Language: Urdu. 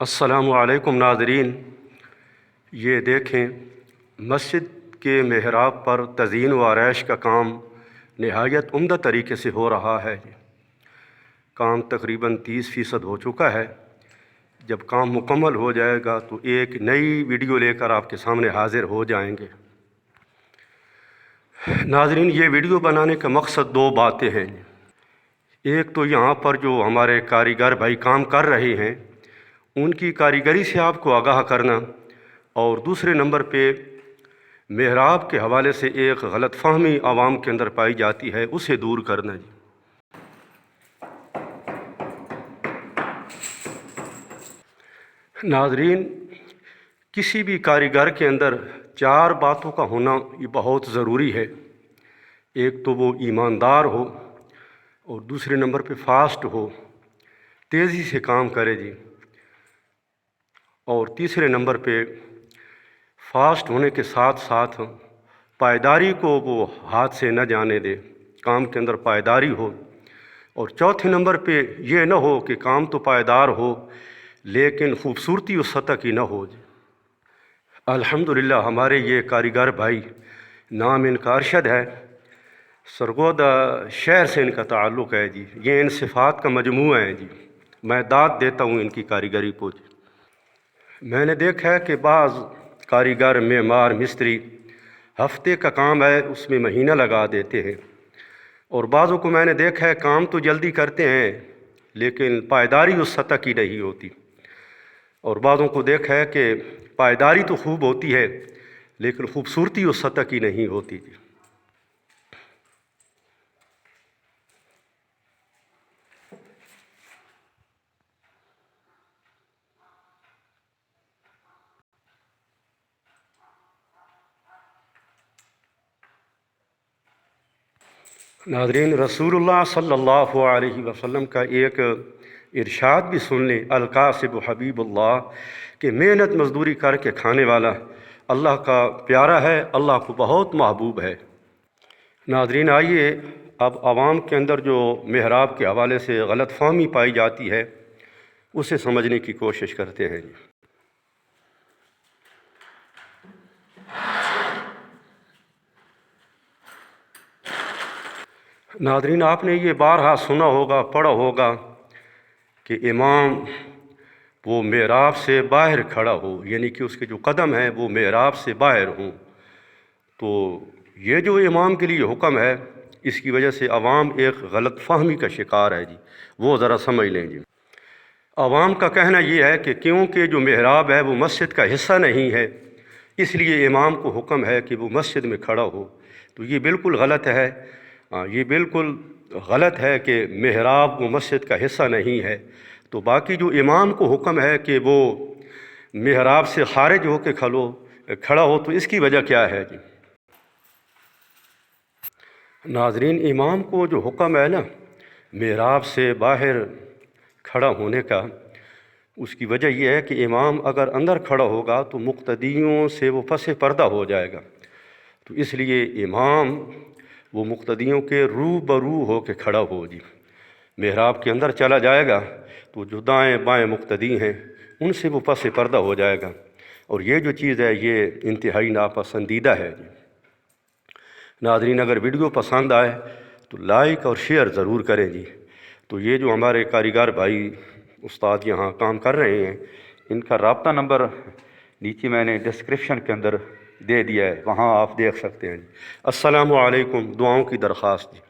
السلام علیکم ناظرین، یہ دیکھیں مسجد کے محراب پر تزئین و آرائش کا کام نہایت عمدہ طریقے سے ہو رہا ہے۔ کام تقریباً 30% ہو چکا ہے۔ جب کام مکمل ہو جائے گا تو ایک نئی ویڈیو لے کر آپ کے سامنے حاضر ہو جائیں گے۔ ناظرین، یہ ویڈیو بنانے کا مقصد دو باتیں ہیں۔ ایک تو یہاں پر جو ہمارے کاریگر بھائی کام کر رہے ہیں ان کی کاریگری سے آپ کو آگاہ کرنا، اور دوسرے نمبر پہ محراب کے حوالے سے ایک غلط فہمی عوام کے اندر پائی جاتی ہے، اسے دور کرنا۔ ناظرین، کسی بھی کاریگر کے اندر 4 باتوں کا ہونا یہ بہت ضروری ہے۔ ایک تو وہ ایماندار ہو، اور دوسرے نمبر پہ فاسٹ ہو، تیزی سے کام کرے جی، اور تیسرے نمبر پہ فاسٹ ہونے کے ساتھ ساتھ پائیداری کو وہ ہاتھ سے نہ جانے دے، کام کے اندر پائیداری ہو، اور چوتھے نمبر پہ یہ نہ ہو کہ کام تو پائیدار ہو لیکن خوبصورتی اس سطح کی نہ ہو۔ الحمدللہ ہمارے یہ کاریگر بھائی، نام ان کا ارشد ہے، سرگودا شہر سے ان کا تعلق ہے جی، یہ ان صفات کا مجموعہ ہے جی، میں داد دیتا ہوں ان کی کاریگری کو جی۔ میں نے دیکھا ہے کہ بعض کاریگر، معمار، مستری ہفتے کا کام ہے اس میں مہینہ لگا دیتے ہیں، اور بعضوں کو میں نے دیکھا ہے کام تو جلدی کرتے ہیں لیکن پائیداری اس سطح کی نہیں ہوتی، اور بعضوں کو دیکھا ہے کہ پائیداری تو خوب ہوتی ہے لیکن خوبصورتی اس سطح کی نہیں ہوتی جی۔ ناظرین، رسول اللہ صلی اللہ علیہ وسلم کا ایک ارشاد بھی سن لیں، القاسب حبیب اللہ، کہ محنت مزدوری کر کے کھانے والا اللہ کا پیارا ہے، اللہ کو بہت محبوب ہے۔ ناظرین، آئیے اب عوام کے اندر جو محراب کے حوالے سے غلط فہمی پائی جاتی ہے اسے سمجھنے کی کوشش کرتے ہیں۔ ناظرین، آپ نے یہ بارہا سنا ہوگا، پڑھا ہوگا کہ امام وہ محراب سے باہر کھڑا ہو، یعنی کہ اس کے جو قدم ہیں وہ محراب سے باہر ہوں۔ تو یہ جو امام کے لیے حکم ہے اس کی وجہ سے عوام ایک غلط فہمی کا شکار ہے جی، وہ ذرا سمجھ لیں جی۔ عوام کا کہنا یہ ہے کہ کیونکہ جو محراب ہے وہ مسجد کا حصہ نہیں ہے اس لیے امام کو حکم ہے کہ وہ مسجد میں کھڑا ہو، تو یہ بالکل غلط ہے۔ یہ بالکل غلط ہے کہ محراب وہ مسجد کا حصہ نہیں ہے، تو باقی جو امام کو حکم ہے کہ وہ محراب سے خارج ہو کے کھڑا ہو، تو اس کی وجہ کیا ہے جی؟ ناظرین، امام کو جو حکم ہے نا محراب سے باہر کھڑا ہونے کا، اس کی وجہ یہ ہے کہ امام اگر اندر کھڑا ہوگا تو مقتدیوں سے وہ پس پردہ ہو جائے گا، تو اس لیے امام وہ مقتدیوں کے رو برو ہو کے کھڑا ہو جی، محراب کے اندر چلا جائے گا تو جو دائیں بائیں مقتدی ہیں ان سے وہ پس پردہ ہو جائے گا، اور یہ جو چیز ہے یہ انتہائی ناپسندیدہ ہے جی۔ ناظرین، اگر ویڈیو پسند آئے تو لائک اور شیئر ضرور کریں جی۔ تو یہ جو ہمارے کاریگر بھائی استاد یہاں کام کر رہے ہیں ان کا رابطہ نمبر نیچے میں نے ڈسکرپشن کے اندر دے دیا ہے، وہاں آپ دیکھ سکتے ہیں جی۔ السلام علیکم، دعاؤں کی درخواست جی۔